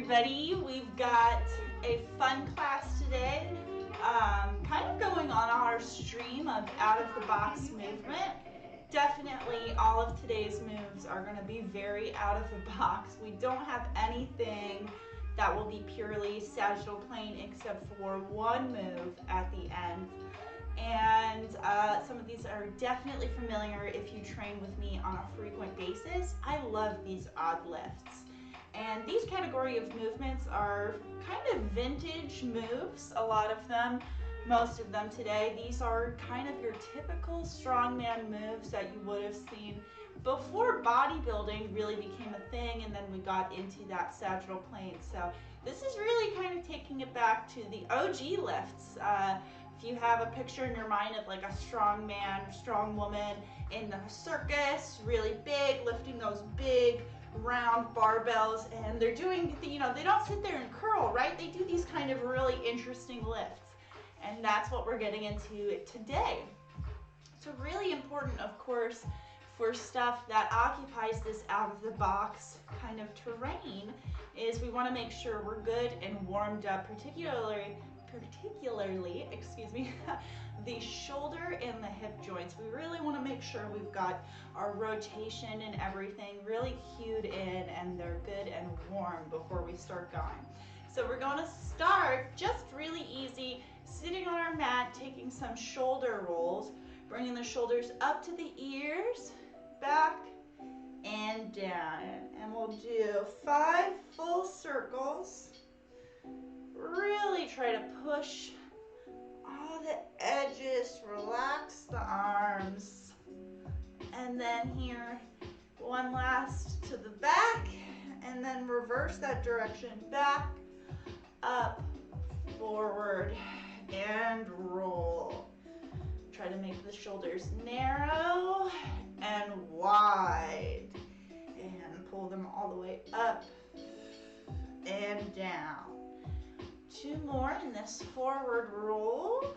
everybody. We've got a fun class today, kind of going on our stream of out-of-the-box movement. Definitely all of today's moves are going to be very out of the box. We don't have anything that will be purely sagittal plane except for one move at the end. And some of these are definitely familiar if you train with me on a frequent basis. I love these odd lifts. And these category of movements are kind of vintage moves, a lot of them, most of them today. These are kind of your typical strongman moves that you would have seen before bodybuilding really became a thing, and then we got into that sagittal plane. So this is really kind of taking it back to the OG lifts. If you have a picture in your mind of like a strong man or strong woman in the circus, really big, lifting those big round barbells, and they're doing, they don't sit there and curl, right? They do these kind of really interesting lifts, and that's what we're getting into today. So really important, of course, for stuff that occupies this out of the box kind of terrain is we want to make sure we're good and warmed up, particularly the shoulder and the hip joints. We really want to make sure we've got our rotation and everything really cued in and they're good and warm before we start going. So we're going to start just really easy, sitting on our mat, taking some shoulder rolls, bringing the shoulders up to the ears, back and down. And we'll do 5 full circles. Really try to push all the edges, relax the arms. And then here, one last to the back, and then reverse that direction, back, up, forward, and roll. Try to make the shoulders narrow and wide. And pull them all the way up and down. 2 more in this forward roll.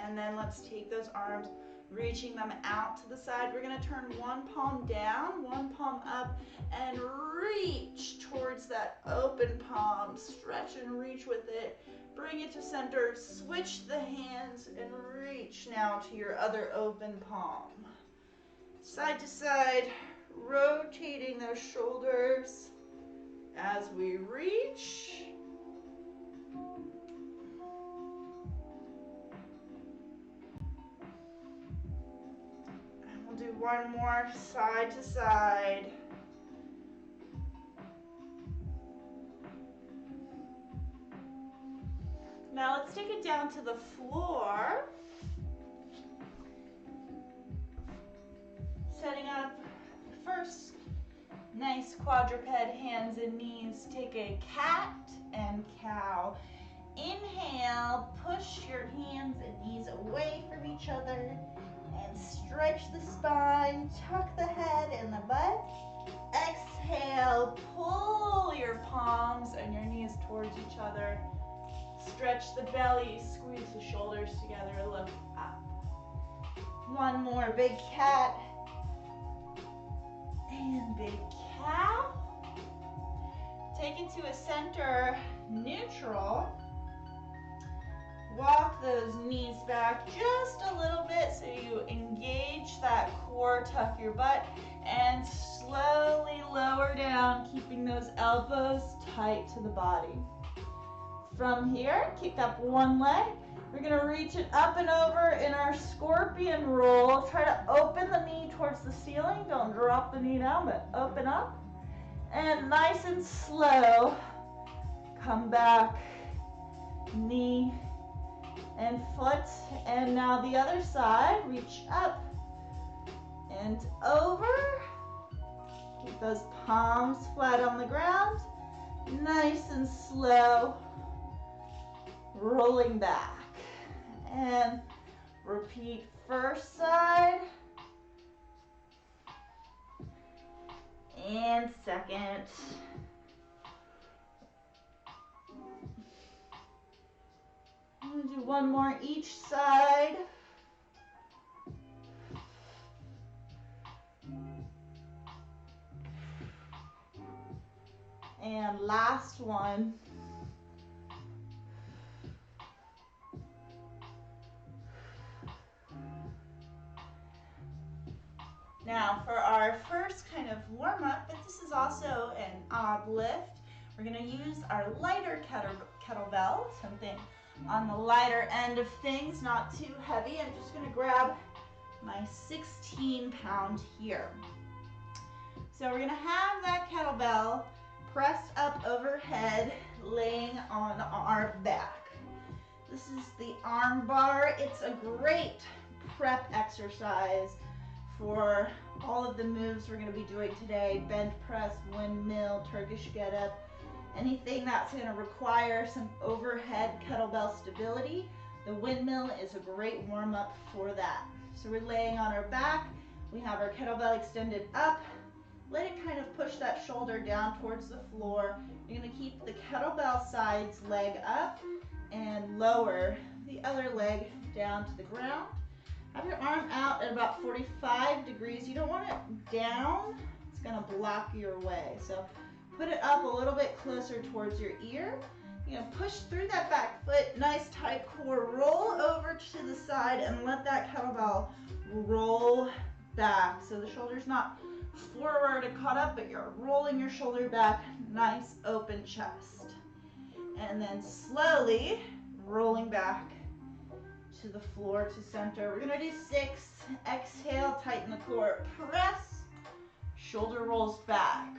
And then let's take those arms, reaching them out to the side. We're going to turn one palm down, one palm up, and reach towards that open palm. Stretch and reach with it. Bring it to center. Switch the hands and reach now to your other open palm. Side to side, rotating those shoulders as we reach. And we'll do one more side to side. Now let's take it down to the floor. Setting up first. Nice quadruped, hands and knees. Take a cat and cow. Inhale, push your hands and knees away from each other and stretch the spine, tuck the head and the butt. Exhale, pull your palms and your knees towards each other. Stretch the belly, squeeze the shoulders together, look up. One more, big cat and big cow. Take it to a center neutral. Walk those knees back just a little bit so you engage that core, tuck your butt, and slowly lower down, keeping those elbows tight to the body. From here, kick up one leg. We're going to reach it up and over in our scorpion roll. Try to open the knee towards the ceiling. Don't drop the knee down, but open up. And nice and slow, come back, knee and foot. And now the other side, reach up and over. Keep those palms flat on the ground. Nice and slow, rolling back. And repeat first side and second. I'm going to do one more each side. And last one. Now for our first kind of warm up, but this is also an odd lift, we're going to use our lighter kettlebell, something on the lighter end of things, not too heavy. I'm just going to grab my 16-pound here. So we're going to have that kettlebell pressed up overhead, laying on our back. This is the arm bar. It's a great prep exercise for all of the moves we're going to be doing today: bench press, windmill, Turkish get up, anything that's going to require some overhead kettlebell stability. The windmill is a great warm up for that. So we're laying on our back, we have our kettlebell extended up, let it kind of push that shoulder down towards the floor. You're going to keep the kettlebell sides leg up and lower the other leg down to the ground. Have your arm out at about 45 degrees. You don't want it down. It's going to block your way. So put it up a little bit closer towards your ear. You're going to push through that back foot. Nice tight core. Roll over to the side and let that kettlebell roll back. So the shoulder's not forward and caught up, but you're rolling your shoulder back. Nice open chest. And then slowly rolling back to the floor to center. We're going to do 6. Exhale, tighten the core. Press, shoulder rolls back.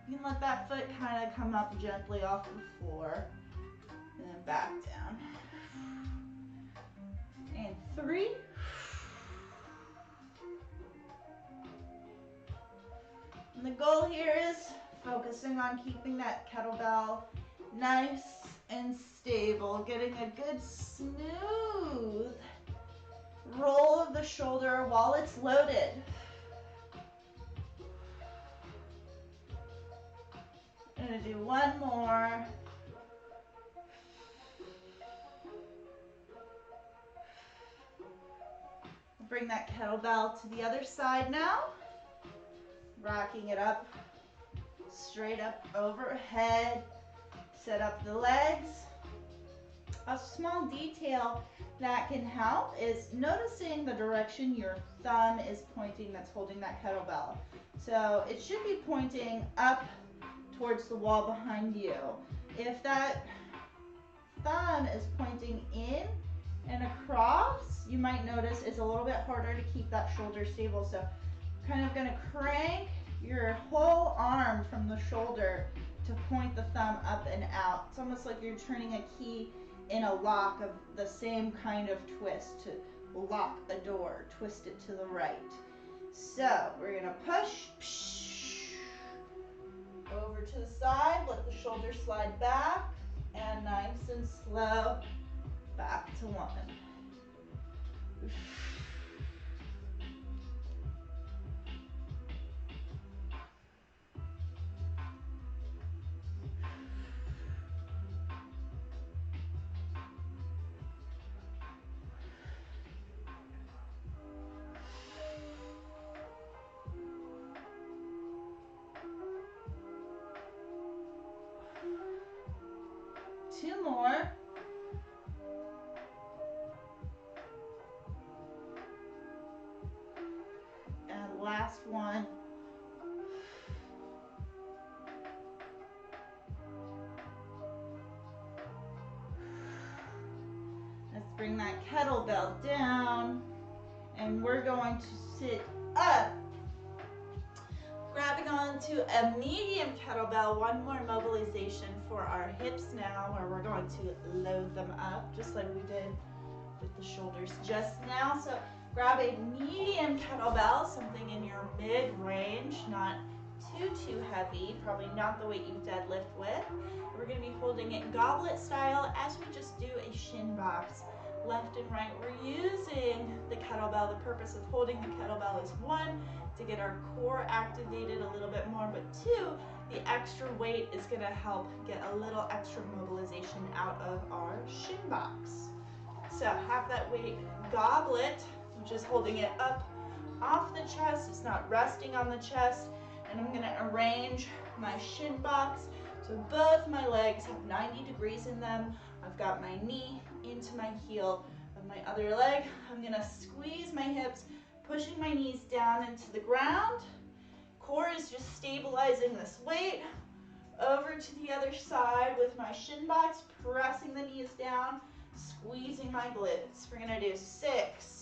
You can let that foot kind of come up gently off the floor and then back down. And 3. And the goal here is focusing on keeping that kettlebell nice and stable, getting a good smooth roll of the shoulder while it's loaded. I'm going to do one more. Bring that kettlebell to the other side now. Rocking it up, straight up overhead. Set up the legs. A small detail that can help is noticing the direction your thumb is pointing that's holding that kettlebell. So it should be pointing up towards the wall behind you. If that thumb is pointing in and across, you might notice it's a little bit harder to keep that shoulder stable. So kind of going to crank your whole arm from the shoulder to point the thumb up and out. It's almost like you're turning a key in a lock of the same kind of twist to lock a door. Twist it to the right. So we're going to push over to the side, let the shoulder slide back, and nice and slow back to 1. Two more. And last one. Let's bring that kettlebell down, and we're going to sit up. Grabbing onto a medium kettlebell, one more mobilization for our hips now, where we're going to load them up, just like we did with the shoulders just now. So grab a medium kettlebell, something in your mid-range, not too heavy, probably not the weight you deadlift with. We're going to be holding it goblet style as we just do a shin box. Left and right, we're using the kettlebell. The purpose of holding the kettlebell is 1, to get our core activated a little bit more, but 2, the extra weight is going to help get a little extra mobilization out of our shin box. So have that weight goblet, which is holding it up off the chest. It's not resting on the chest, And I'm gonna arrange my shin box so both my legs have 90 degrees in them. I've got my knee into my heel of my other leg. I'm gonna squeeze my hips, pushing my knees down into the ground. Core is just stabilizing this weight. Over to the other side with my shin box, pressing the knees down, squeezing my glutes. We're gonna do 6.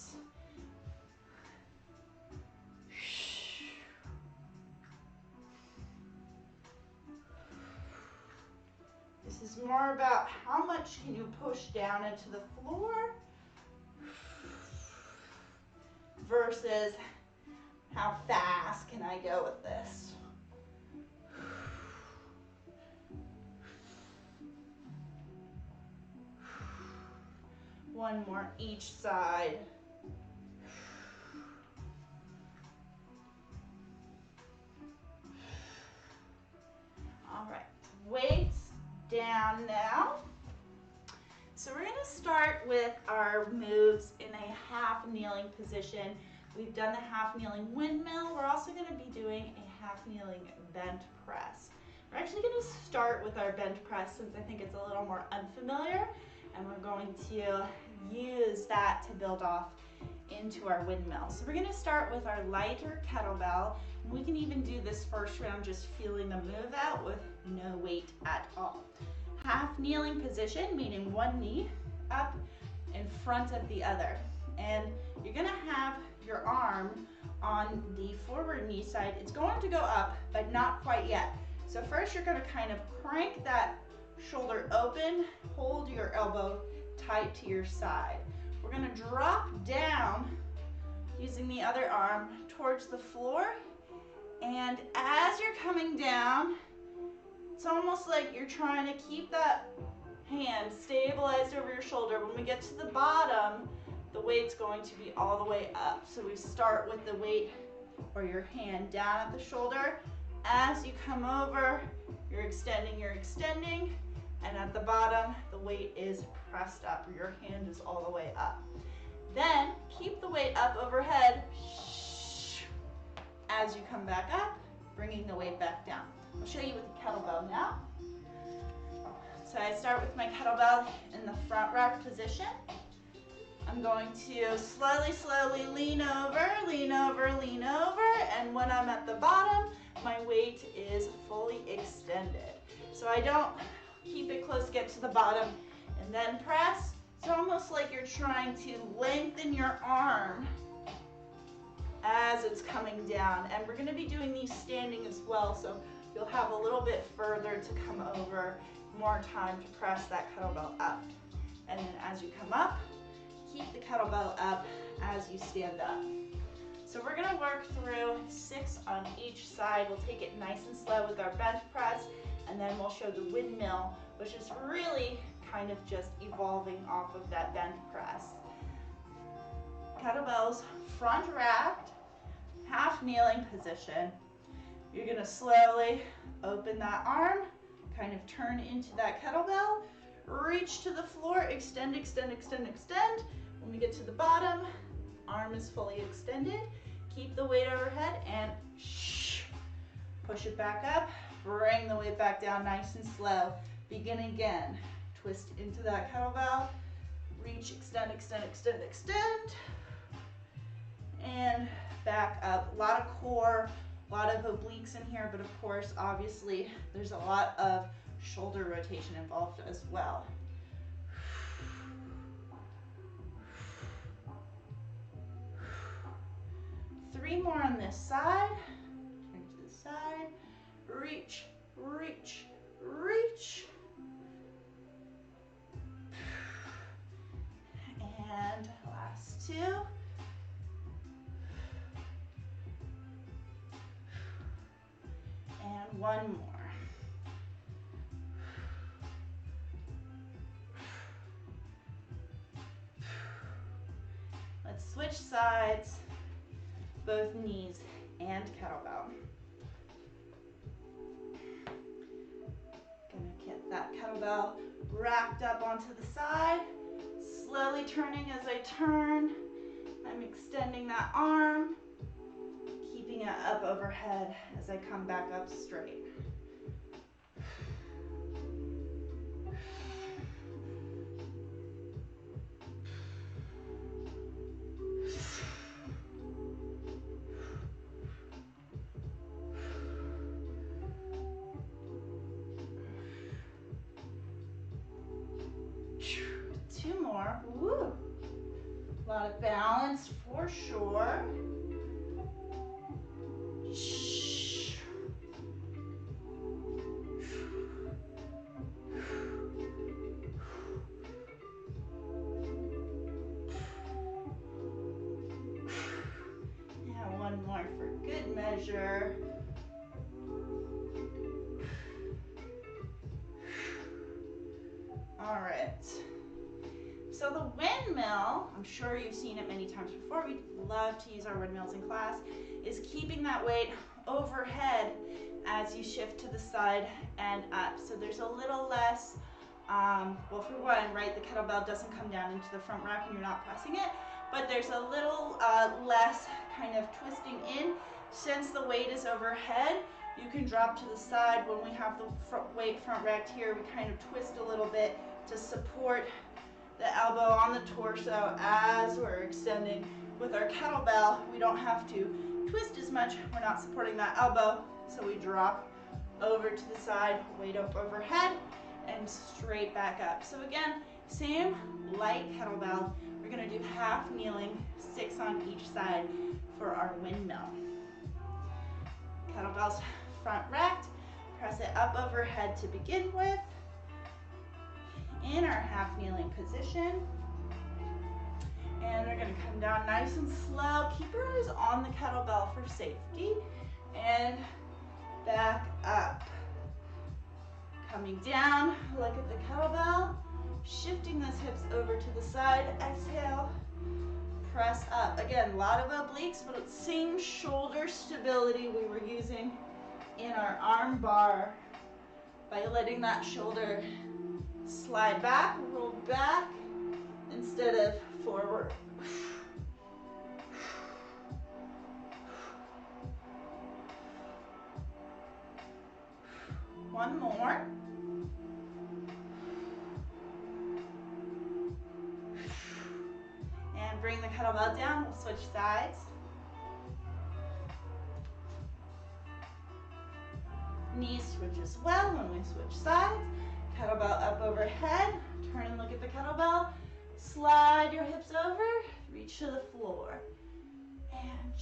This is more about how much can you push down into the floor versus how fast can I go with this. One more each side. All right, weights down now. So we're going to start with our moves in a half kneeling position. We've done the half kneeling windmill. We're also going to be doing a half kneeling bent press. We're actually going to start with our bench press since I think it's a little more unfamiliar, and we're going to use that to build off into our windmill. So we're going to start with our lighter kettlebell, and we can even do this first round just feeling the move out with no weight at all. Half kneeling position, meaning one knee up in front of the other, and you're going to have your arm on the forward knee side. It's going to go up, but not quite yet. So first you're going to kind of crank that shoulder open, hold your elbow tight to your side. We're going to drop down using the other arm towards the floor, and as you're coming down, it's almost like you're trying to keep that hand stabilized over your shoulder. When we get to the bottom, the weight's going to be all the way up. So we start with the weight or your hand down at the shoulder. As you come over, you're extending, and at the bottom, the weight is pressed up, or your hand is all the way up. Then keep the weight up overhead as you come back up, bringing the weight back down. I'll show you with the kettlebell now. So I start with my kettlebell in the front rack position. I'm going to slowly lean over, and when I'm at the bottom, my weight is fully extended. So I don't keep it close, get to the bottom, and then press. It's almost like you're trying to lengthen your arm as it's coming down. And we're gonna be doing these standing as well, so you'll have a little bit further to come over, more time to press that kettlebell up. And then as you come up, keep the kettlebell up as you stand up. So we're gonna work through 6 on each side. We'll take it nice and slow with our bench press, and then we'll show the windmill, which is really kind of just evolving off of that bench press. Kettlebells front racked, half kneeling position. You're gonna slowly open that arm, kind of turn into that kettlebell, reach to the floor, extend. When we get to the bottom, arm is fully extended. Keep the weight overhead and push it back up. Bring the weight back down nice and slow. Begin again. Twist into that kettlebell. Reach, extend. And back up. A lot of core, a lot of obliques in here, but of course, obviously, there's a lot of shoulder rotation involved as well. 3 more on this side. Turn to the side. Reach. And last 2. And 1 more. Let's switch sides, both knees and kettlebell. Gonna get that kettlebell racked up onto the side, slowly turning as I turn. I'm extending that arm, keeping keeping it up overhead as I come back up straight. Two more. Woo! A lot of balance for sure. And one more for good measure. All right. So the windmill, I'm sure you've seen it many times before, we love to use our windmills in class, is keeping that weight overhead as you shift to the side and up. So there's a little less, well, for one, right, the kettlebell doesn't come down into the front rack when you're not pressing it, but there's a little less kind of twisting in. Since the weight is overhead, you can drop to the side. When we have the weight front racked here, we kind of twist a little bit to support the elbow on the torso as we're extending. With our kettlebell, we don't have to twist as much. We're not supporting that elbow, so we drop over to the side, weight up overhead, and straight back up. So again, same light kettlebell. We're gonna do half kneeling, 6 on each side for our windmill. Kettlebell's front racked, press it up overhead to begin with. In our half kneeling position. And we're gonna come down nice and slow. Keep your eyes on the kettlebell for safety. And back up. Coming down, look at the kettlebell. Shifting those hips over to the side. Exhale, press up. Again, a lot of obliques, but it's same shoulder stability we were using in our arm bar by letting that shoulder slide back, roll back instead of forward. One more. And bring the kettlebell down. We'll switch sides. Knees switch as well when we switch sides. Kettlebell up overhead, turn and look at the kettlebell, slide your hips over, reach to the floor, and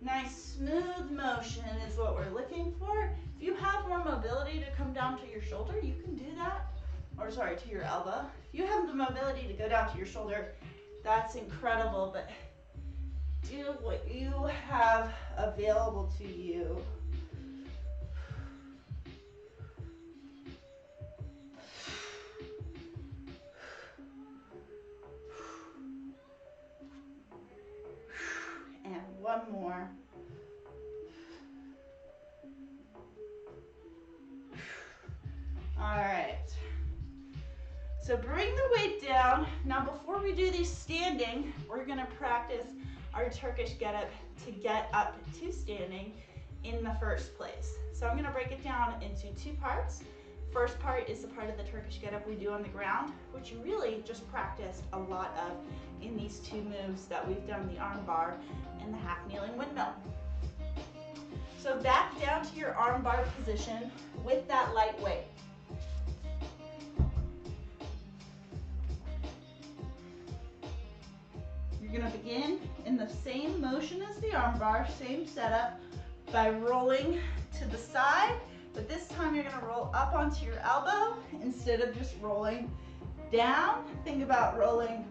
nice smooth motion is what we're looking for. If you have more mobility to come down to your shoulder, you can do that, or sorry, to your elbow. If you have the mobility to go down to your shoulder, that's incredible, but do what you have available to you. One more. All right. So bring the weight down. Now before we do these standing, we're gonna practice our Turkish get-up to get up to standing in the first place. So I'm gonna break it down into 2 parts. First part is the part of the Turkish get-up we do on the ground, which you really just practiced a lot of in these 2 moves that we've done, the arm bar and the half kneeling windmill. So back down to your arm bar position with that light weight. You're gonna begin in the same motion as the arm bar, same setup, by rolling to the side, but this time you're gonna roll up onto your elbow instead of just rolling down. Think about rolling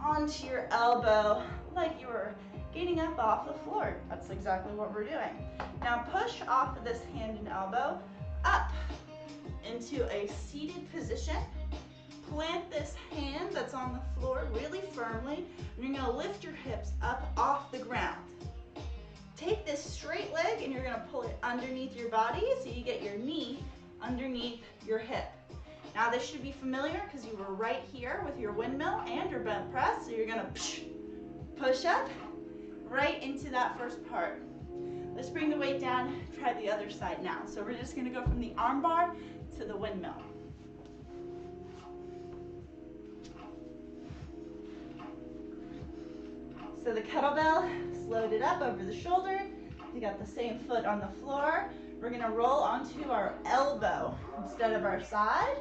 onto your elbow like you were getting up off the floor. That's exactly what we're doing. Now push off of this hand and elbow up into a seated position. Plant this hand that's on the floor really firmly, and you're gonna lift your hips up off the ground. Take this straight leg and you're gonna pull it underneath your body so you get your knee underneath your hip. Now this should be familiar because you were right here with your windmill and your bent press, so you're gonna push up right into that first part. Let's bring the weight down, try the other side now. So we're just gonna go from the arm bar to the windmill. So the kettlebell is loaded up over the shoulder. We got the same foot on the floor. We're gonna roll onto our elbow instead of our side.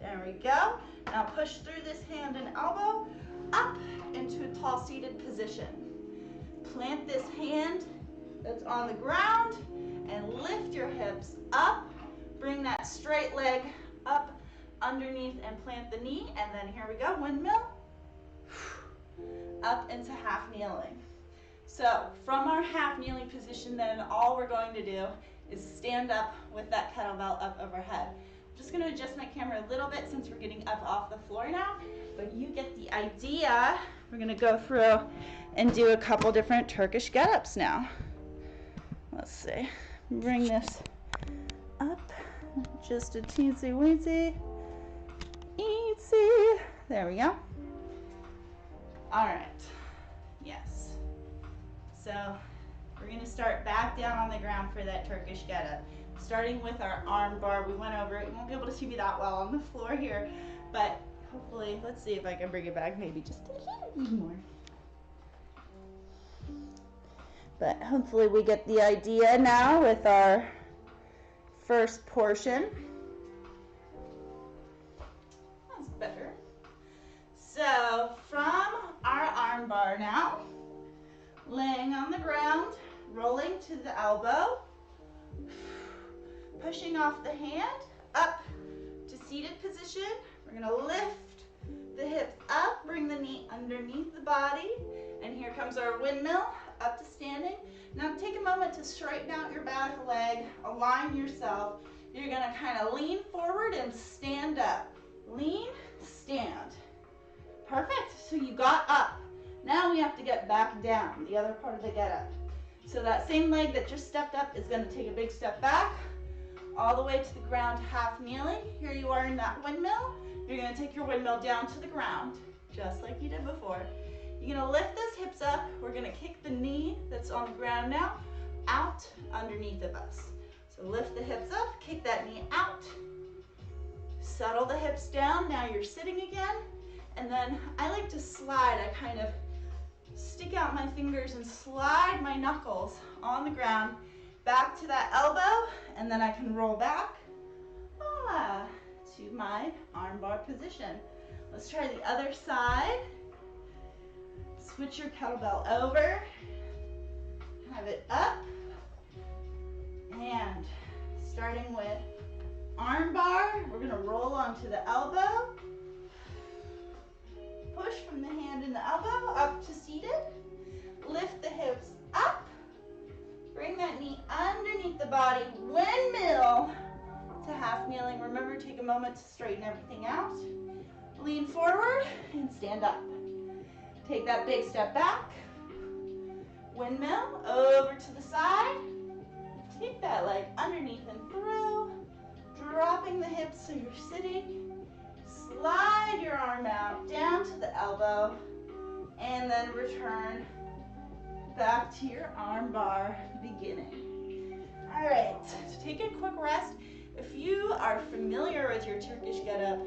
There we go. Now push through this hand and elbow up into a tall seated position. Plant this hand that's on the ground and lift your hips up. Bring that straight leg up underneath and plant the knee. And then here we go, windmill. Up into half kneeling. So from our half kneeling position, then all we're going to do is stand up with that kettlebell up overhead. I'm just going to adjust my camera a little bit since we're getting up off the floor now, but you get the idea. We're going to go through and do a couple different Turkish get-ups now. Let's see. Bring this up just a teensy weensy. Eensy. There we go. All right, yes. So we're gonna start back down on the ground for that Turkish get-up. Starting with our arm bar, we went over it. You won't be able to see me that well on the floor here, but hopefully, let's see if I can bring it back maybe just a little bit more. But hopefully we get the idea now with our first portion. That's better. So from our arm bar now, laying on the ground, rolling to the elbow, pushing off the hand, up to seated position. We're gonna lift the hips up, bring the knee underneath the body, and here comes our windmill, up to standing. Now take a moment to straighten out your back leg, align yourself. You're gonna kind of lean forward and stand up. Lean, stand. Perfect, so you got up. Now we have to get back down, the other part of the get up. So that same leg that just stepped up is gonna take a big step back, all the way to the ground, half kneeling. Here you are in that windmill. You're gonna take your windmill down to the ground, just like you did before. You're gonna lift those hips up. We're gonna kick the knee that's on the ground now out underneath of us. So lift the hips up, kick that knee out, settle the hips down. Now you're sitting again. And then I like to slide. I kind of stick out my fingers and slide my knuckles on the ground back to that elbow, and then I can roll back to my arm bar position. Let's try the other side. Switch your kettlebell over, have it up, and starting with arm bar, we're gonna roll onto the elbow. Push from the hand and the elbow up to seated. Lift the hips up. Bring that knee underneath the body. Windmill to half kneeling. Remember, take a moment to straighten everything out. Lean forward and stand up. Take that big step back. Windmill over to the side. Take that leg underneath and through. Dropping the hips so you're sitting. Slide your arm out, down to the elbow, and then return back to your arm bar beginning. All right, so take a quick rest. If you are familiar with your Turkish get-up,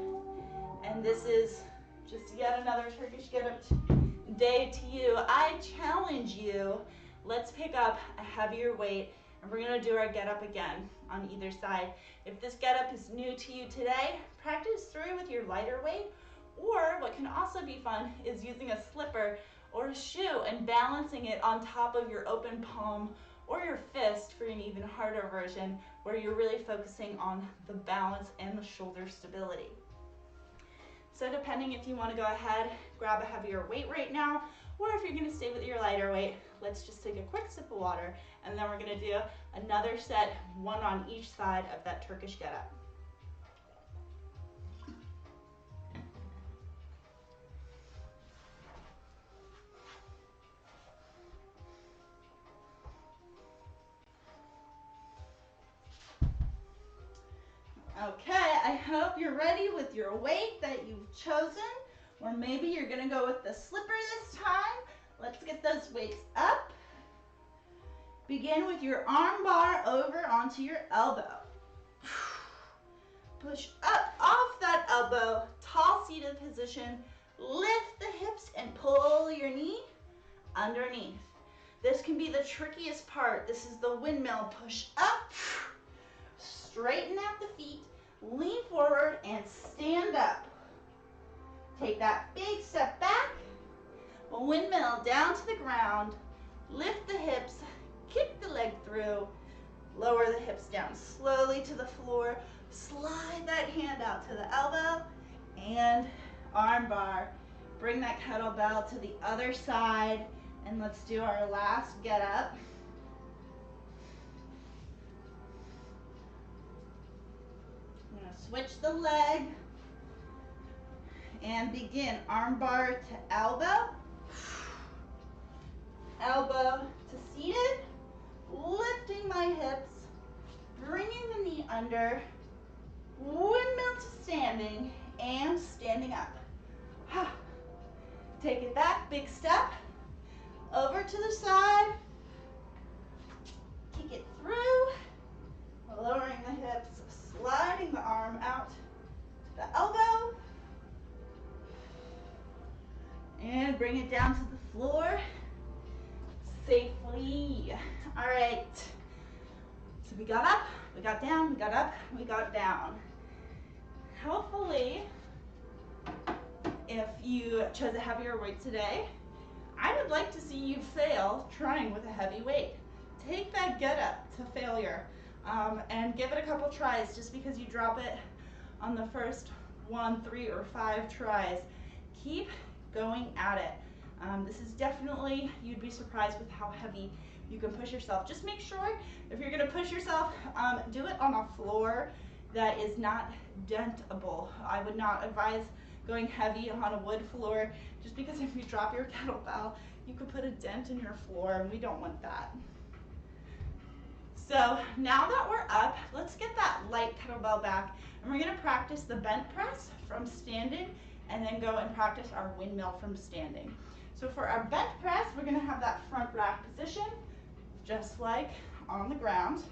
and this is just yet another Turkish get-up day to you, I challenge you, let's pick up a heavier weight, and we're gonna do our get-up again on either side. If this get-up is new to you today, practice through with your lighter weight, or what can also be fun is using a slipper or a shoe and balancing it on top of your open palm or your fist for an even harder version where you're really focusing on the balance and the shoulder stability. So depending if you want to go ahead, grab a heavier weight right now, or if you're going to stay with your lighter weight, let's just take a quick sip of water, and then we're going to do another set, one on each side of that Turkish get-up. Okay, I hope you're ready with your weight that you've chosen, or maybe you're gonna go with the slipper this time. Let's get those weights up. Begin with your arm bar over onto your elbow. Push up off that elbow, tall seated position. Lift the hips and pull your knee underneath. This can be the trickiest part. This is the windmill. Push up, straighten out the feet, lean forward and stand up. Take that big step back, windmill down to the ground, lift the hips, kick the leg through, lower the hips down slowly to the floor, slide that hand out to the elbow, and arm bar. Bring that kettlebell to the other side, and let's do our last get up. I'm gonna switch the leg and begin arm bar to elbow, elbow to seated, lifting my hips, bringing the knee under, windmill to standing, and standing up. Take it back, big step, over to the side, kick it through, lowering the hips, sliding the arm out to the elbow, and bring it down to the floor safely. All right, so we got up, we got down, we got up, we got down. Hopefully, if you chose a heavier weight today, I would like to see you fail trying with a heavy weight. Take that get up to failure and give it a couple tries. Just because you drop it on the first 1, 3, or 5 tries, keep going at it. This is definitely, you'd be surprised with how heavy you can push yourself. Just make sure if you're gonna push yourself, do it on a floor that is not dentable. I would not advise going heavy on a wood floor, just because if you drop your kettlebell, you could put a dent in your floor, and we don't want that. So now that we're up, let's get that light kettlebell back, and we're gonna practice the bench press from standing, and then go and practice our windmill from standing. So for our bench press, we're gonna have that front rack position, just like on the ground.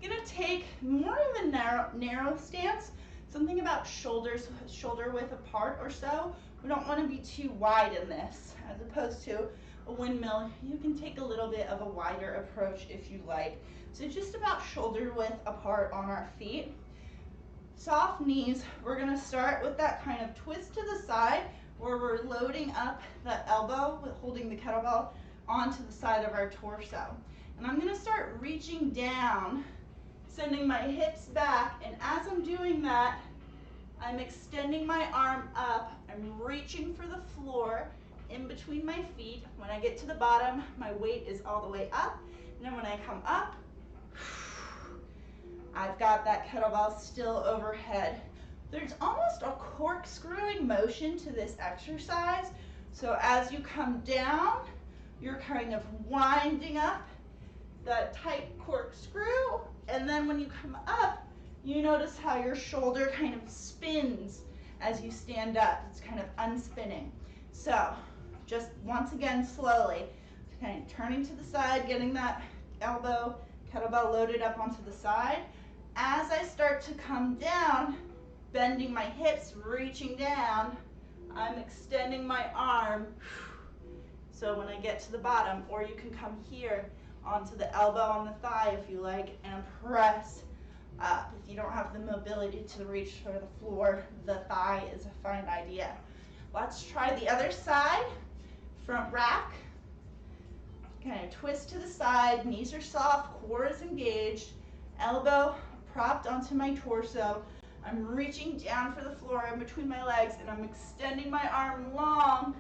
Gonna take more of a narrow stance, something about shoulder width apart or so. We don't want to be too wide in this, as opposed to a windmill. You can take a little bit of a wider approach if you like. So just about shoulder width apart on our feet. Soft knees. We're going to start with that kind of twist to the side, where we're loading up the elbow with holding the kettlebell onto the side of our torso. And I'm going to start reaching down, sending my hips back, and as I'm doing that, I'm extending my arm up. I'm reaching for the floor in between my feet. When I get to the bottom, my weight is all the way up, and then when I come up, I've got that kettlebell still overhead. There's almost a corkscrewing motion to this exercise, so as you come down, you're kind of winding up that tight corkscrew, and then when you come up, you notice how your shoulder kind of spins as you stand up. It's kind of unspinning. So just once again, slowly, kind of turning to the side, getting that elbow, kettlebell loaded up onto the side. As I start to come down, bending my hips, reaching down, I'm extending my arm. So when I get to the bottom, or you can come here onto the elbow on the thigh if you like, and press up. If you don't have the mobility to reach for the floor, the thigh is a fine idea. Let's try the other side. Front rack. Kind of twist to the side, knees are soft, core is engaged, elbow propped onto my torso. I'm reaching down for the floor in between my legs, and I'm extending my arm long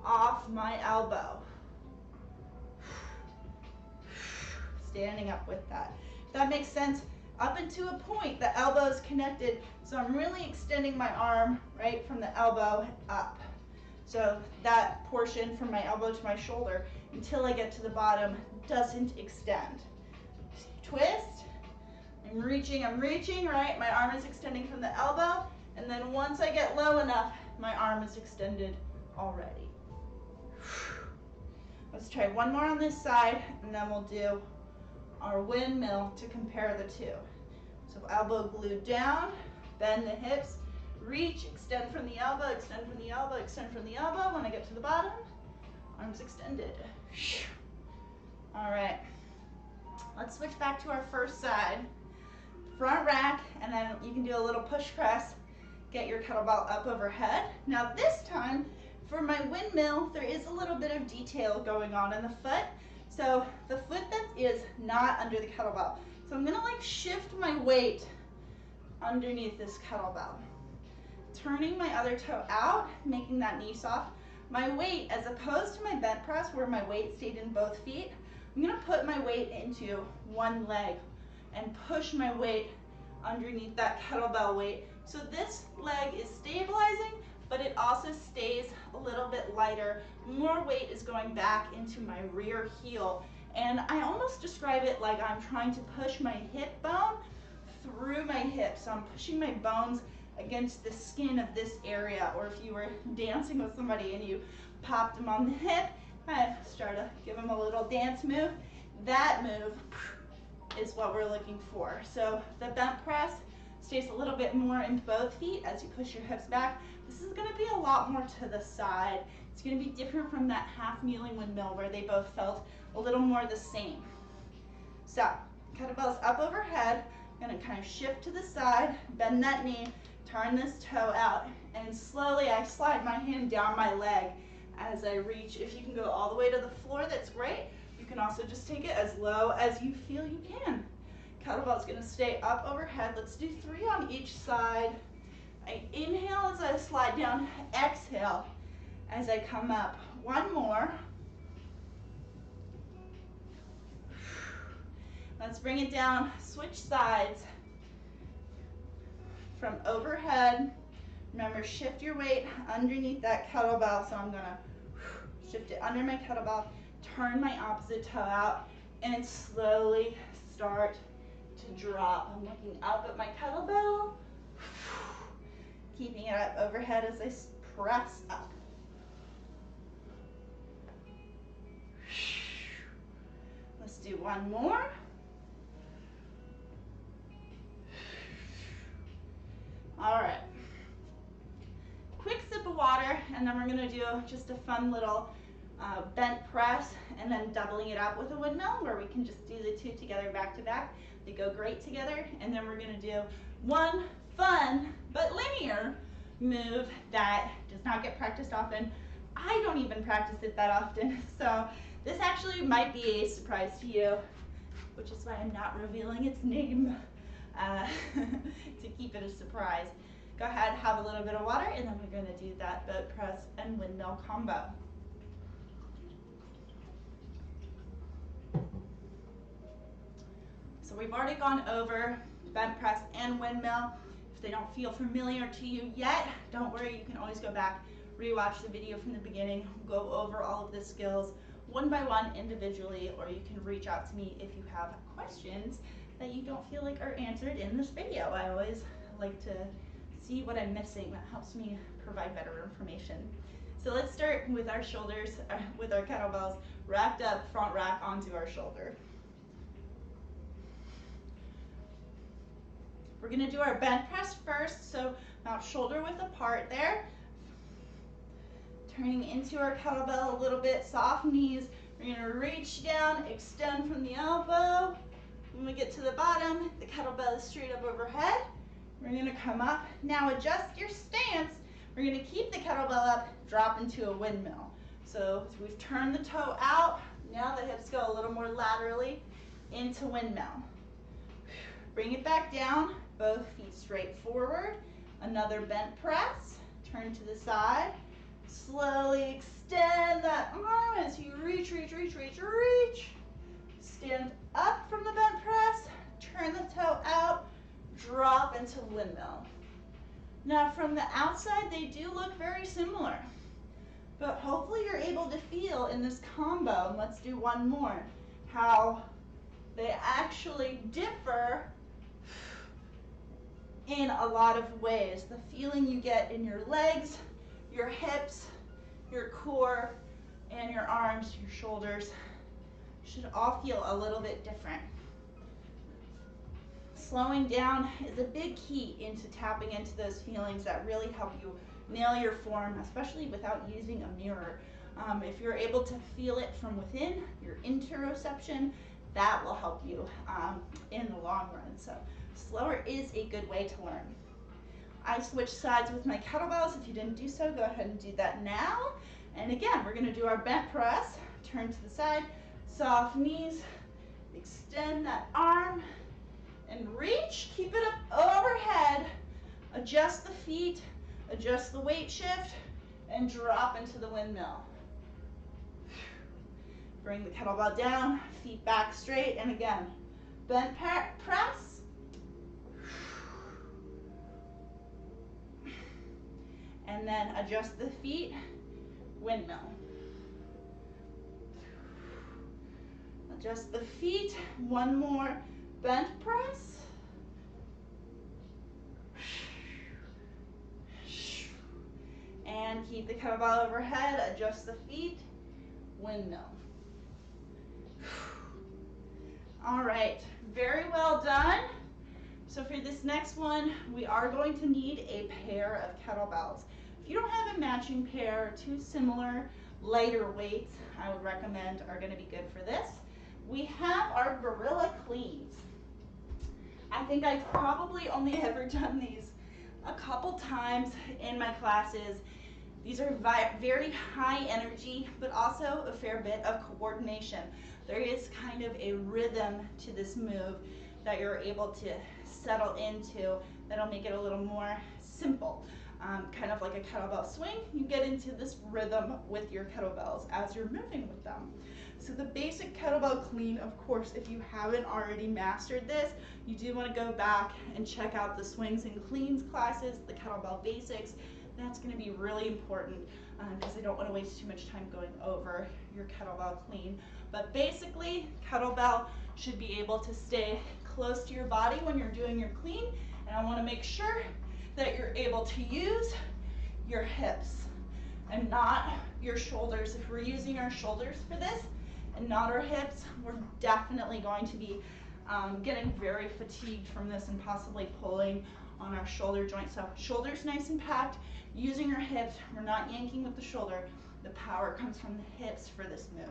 off my elbow. Standing up with that. If that makes sense, up into a point, the elbow is connected, so I'm really extending my arm right from the elbow up. So that portion from my elbow to my shoulder until I get to the bottom doesn't extend. Twist, I'm reaching, right? My arm is extending from the elbow, and then once I get low enough, my arm is extended already. Let's try one more on this side, and then we'll do our windmill to compare the two. So elbow glued down, bend the hips, reach, extend from the elbow, extend from the elbow, extend from the elbow. When I get to the bottom, arms extended. All right, let's switch back to our first side. Front rack, and then you can do a little push press. Get your kettlebell up overhead. Now this time, for my windmill, there is a little bit of detail going on in the foot. So the foot that is not under the kettlebell. So I'm gonna like shift my weight underneath this kettlebell. Turning my other toe out, making that knee soft. My weight, as opposed to my bent press where my weight stayed in both feet, I'm gonna put my weight into one leg and push my weight underneath that kettlebell weight. So this leg is stabilizing, but it also stays a little bit lighter. More weight is going back into my rear heel. And I almost describe it like I'm trying to push my hip bone through my hip. So I'm pushing my bones against the skin of this area. Or if you were dancing with somebody and you popped them on the hip, kind of start to give them a little dance move. That move is what we're looking for. So the bent press stays a little bit more in both feet as you push your hips back. This is gonna be a lot more to the side. It's gonna be different from that half kneeling windmill where they both felt a little more the same. So, kettlebell's up overhead. I'm gonna kind of shift to the side, bend that knee, turn this toe out, and slowly I slide my hand down my leg as I reach. If you can go all the way to the floor, that's great. You can also just take it as low as you feel you can. Kettlebell's gonna stay up overhead. Let's do 3 on each side. I inhale as I slide down, exhale as I come up. One more. Let's bring it down, switch sides. From overhead, remember shift your weight underneath that kettlebell. So I'm gonna shift it under my kettlebell, turn my opposite toe out, and slowly start to drop. I'm looking up at my kettlebell, keeping it up overhead as I press up. Let's do one more. All right. Quick sip of water, and then we're gonna do just a fun little bent press, and then doubling it up with a windmill where we can just do the two together back to back. They go great together. And then we're gonna do one fun but linear move that does not get practiced often. I don't even practice it that often. So this actually might be a surprise to you, which is why I'm not revealing its name to keep it a surprise. Go ahead, have a little bit of water, and then we're gonna do that boat press and windmill combo. So we've already gone over bent press and windmill. If they don't feel familiar to you yet, don't worry, you can always go back, rewatch the video from the beginning, go over all of the skills one by one individually, or you can reach out to me if you have questions that you don't feel like are answered in this video. I always like to see what I'm missing. That helps me provide better information. So let's start with our shoulders, with our kettlebells wrapped up, front rack onto our shoulder. We're gonna do our bent press first, so about shoulder width apart there. Turning into our kettlebell a little bit, soft knees. We're gonna reach down, extend from the elbow. When we get to the bottom, the kettlebell is straight up overhead. We're gonna come up. Now adjust your stance. We're gonna keep the kettlebell up, drop into a windmill. So we've turned the toe out. Now the hips go a little more laterally into windmill. Bring it back down, both feet straight forward. Another bent press, turn to the side. Slowly extend that arm as you reach, reach, reach, reach, reach. Stand up from the bent press, turn the toe out, drop into windmill. Now from the outside, they do look very similar, but hopefully you're able to feel in this combo, and let's do one more, how they actually differ in a lot of ways. The feeling you get in your legs, your hips, your core, and your arms, your shoulders should all feel a little bit different. Slowing down is a big key into tapping into those feelings that really help you nail your form, especially without using a mirror. If you're able to feel it from within, your interoception, that will help you in the long run. So slower is a good way to learn. I switch sides with my kettlebells. If you didn't do so, go ahead and do that now. And again, we're gonna do our bent press. Turn to the side, soft knees, extend that arm, and reach. Keep it up overhead. Adjust the feet, adjust the weight shift, and drop into the windmill. Bring the kettlebell down, feet back straight, and again, bent press. And then adjust the feet, windmill. Adjust the feet, one more bent press. And keep the kettlebell overhead, adjust the feet, windmill. All right, very well done. So for this next one, we are going to need a pair of kettlebells. If you don't have a matching pair, two similar lighter weights I would recommend are going to be good for this. We have our Gorilla Cleans. I think I've probably only ever done these a couple times in my classes. These are very high energy, but also a fair bit of coordination. There is kind of a rhythm to this move that you're able to settle into that'll make it a little more simple. Kind of like a kettlebell swing, you get into this rhythm with your kettlebells as you're moving with them. So the basic kettlebell clean, of course, if you haven't already mastered this, you do want to go back and check out the swings and cleans classes, the kettlebell basics. That's going to be really important because I don't want to waste too much time going over your kettlebell clean. But basically, kettlebell should be able to stay close to your body when you're doing your clean, and I want to make sure that you're able to use your hips and not your shoulders. If we're using our shoulders for this and not our hips, we're definitely going to be getting very fatigued from this and possibly pulling on our shoulder joint. So shoulders nice and packed, using your hips. We're not yanking with the shoulder. The power comes from the hips for this move.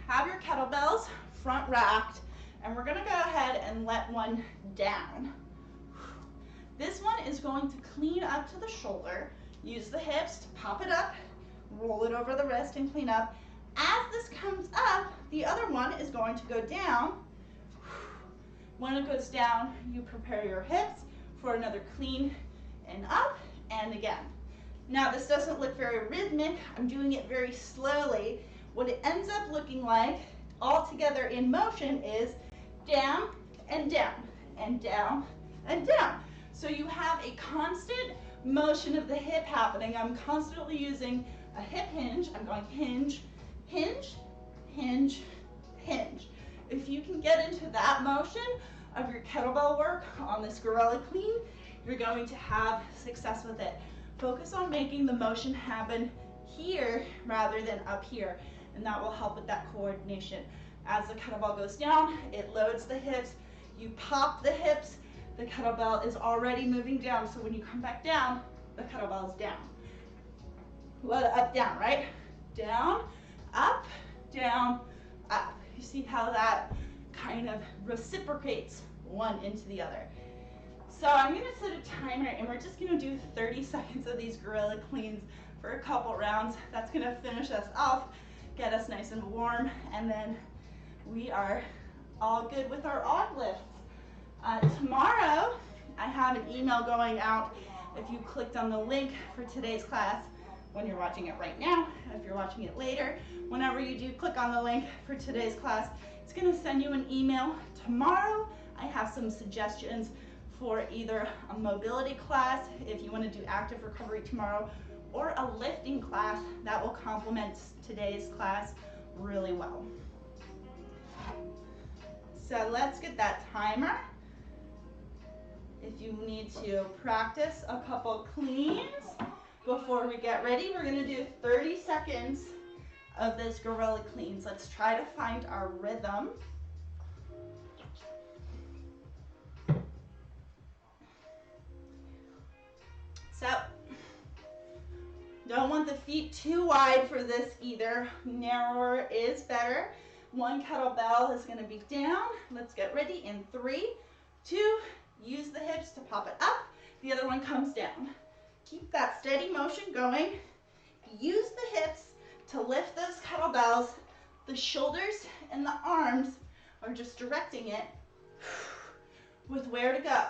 Have your kettlebells front racked, and we're gonna go ahead and let one down. This one is going to clean up to the shoulder. Use the hips to pop it up, roll it over the wrist and clean up. As this comes up, the other one is going to go down. When it goes down, you prepare your hips for another clean and up and again. Now this doesn't look very rhythmic. I'm doing it very slowly. What it ends up looking like all together in motion is down and down and down and down. So you have a constant motion of the hip happening. I'm constantly using a hip hinge. I'm going hinge, hinge, hinge, hinge. If you can get into that motion of your kettlebell work on this Gorilla Clean, you're going to have success with it. Focus on making the motion happen here rather than up here, and that will help with that coordination. As the kettlebell goes down, it loads the hips. You pop the hips, the kettlebell is already moving down, so when you come back down, the kettlebell is down. Let it up, down, right? Down, up, down, up. You see how that kind of reciprocates one into the other. So I'm gonna set a timer and we're just gonna do 30 seconds of these Gorilla Cleans for a couple rounds. That's gonna finish us off, get us nice and warm, and then we are all good with our odd lifts. Tomorrow, I have an email going out. If you clicked on the link for today's class, when you're watching it right now, if you're watching it later, whenever you do click on the link for today's class, it's gonna send you an email. Tomorrow, I have some suggestions for either a mobility class, if you wanna do active recovery tomorrow, or a lifting class that will complement today's class really well. So let's get that timer. If you need to practice a couple cleans before we get ready, we're gonna do 30 seconds of those gorilla cleans. Let's try to find our rhythm. So, don't want the feet too wide for this either. Narrower is better. One kettlebell is going to be down. Let's get ready in 3, 2, use the hips to pop it up. The other one comes down. Keep that steady motion going. Use the hips to lift those kettlebells. The shoulders and the arms are just directing it with where to go.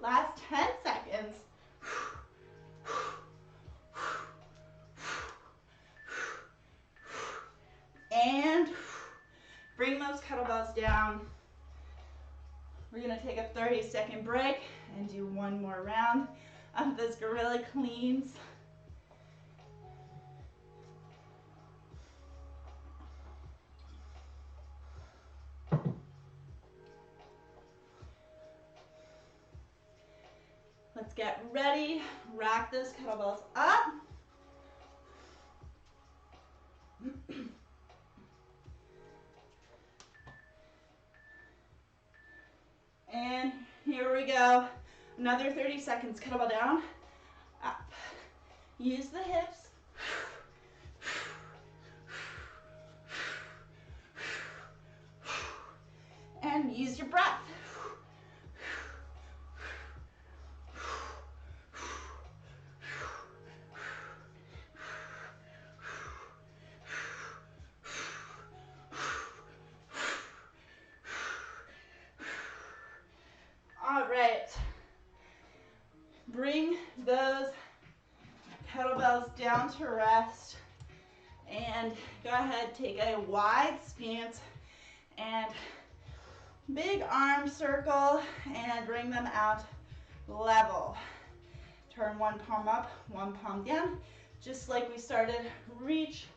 Last 10 seconds. And bring those kettlebells down. We're going to take a 30-second break and do one more round of those gorilla cleans. Let's get ready. Rack those kettlebells up. And here we go. Another 30 seconds. Kettlebell down, up. Use the hips. And use your breath. All right. Bring those kettlebells down to rest and go ahead, take a wide stance and big arm circle and bring them out level. Turn one palm up, one palm down, just like we started. Reach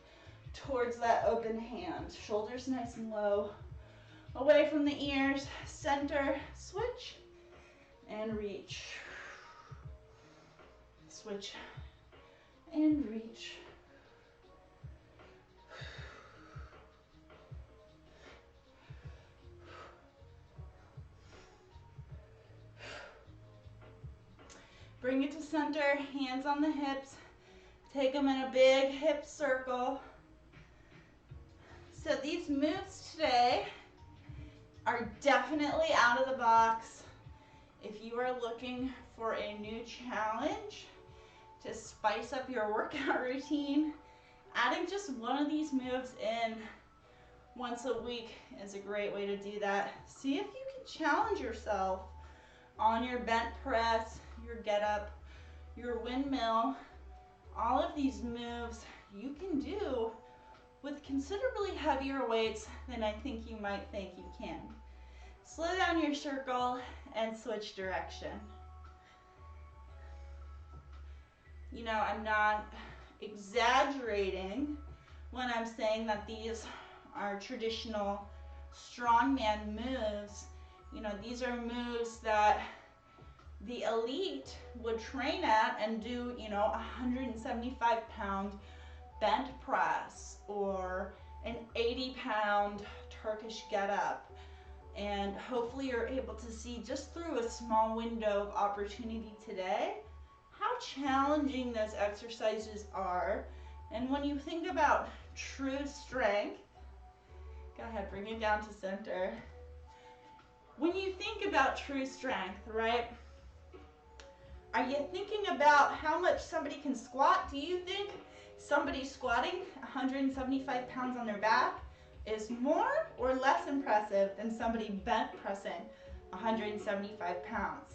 towards that open hand. Shoulders nice and low, away from the ears. Center, switch, and reach. Switch and reach. Bring it to center, hands on the hips. Take them in a big hip circle. So these moves today are definitely out of the box. If you are looking for a new challenge to spice up your workout routine, adding just one of these moves in once a week is a great way to do that. See if you can challenge yourself on your bent press, your get up, your windmill. All of these moves you can do with considerably heavier weights than I think you might think you can. Slow down your circle and switch direction. You know, I'm not exaggerating when I'm saying that these are traditional strongman moves. You know, these are moves that the elite would train at and do, you know, a 175-pound bent press or an 80-pound Turkish get-up. And hopefully you're able to see just through a small window of opportunity today how challenging those exercises are. And when you think about true strength, go ahead, bring it down to center. When you think about true strength, right, are you thinking about how much somebody can squat? Do you think somebody squatting 175 pounds on their back is more or less impressive than somebody bent pressing 175 pounds?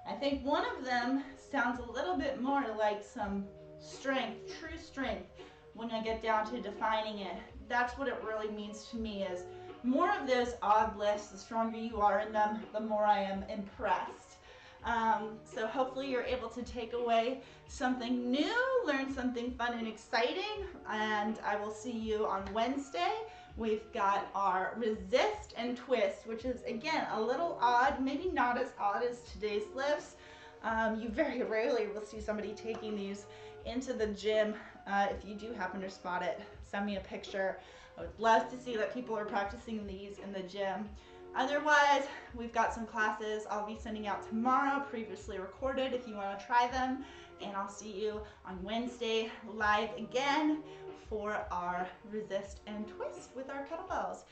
I think one of them sounds a little bit more like some strength, true strength, when I get down to defining it. That's what it really means to me, is more of those odd lifts, the stronger you are in them, the more I am impressed. So hopefully you're able to take away something new, learn something fun and exciting, and I will see you on Wednesday We've got our resist and twist, which is, again, a little odd, maybe not as odd as today's lifts. You very rarely will see somebody taking these into the gym. If you do happen to spot it, send me a picture. I would love to see that people are practicing these in the gym. Otherwise, we've got some classes I'll be sending out tomorrow, previously recorded, if you want to try them. And I'll see you on Wednesday live again for our resist and twist with our kettlebells.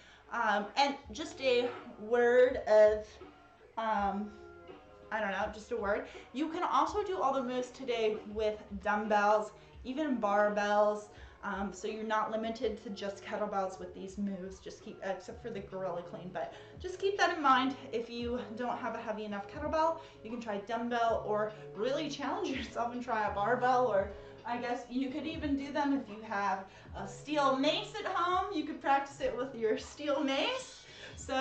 And just a word of, I don't know, just a word. You can also do all the moves today with dumbbells, even barbells. So you're not limited to just kettlebells with these moves, just keep, except for the Gorilla Clean, but just keep that in mind. If you don't have a heavy enough kettlebell, you can try dumbbell, or really challenge yourself and try a barbell, or I guess you could even do them if you have a steel mace at home. You could practice it with your steel mace. So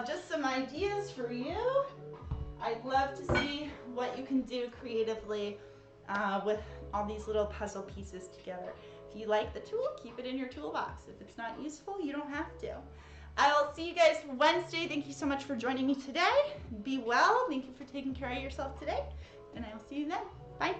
just some ideas for you. I'd love to see what you can do creatively with all these little puzzle pieces together. If you like the tool, keep it in your toolbox. If it's not useful, you don't have to. I will see you guys Wednesday. Thank you so much for joining me today. Be well. Thank you for taking care of yourself today. And I will see you then. Bye.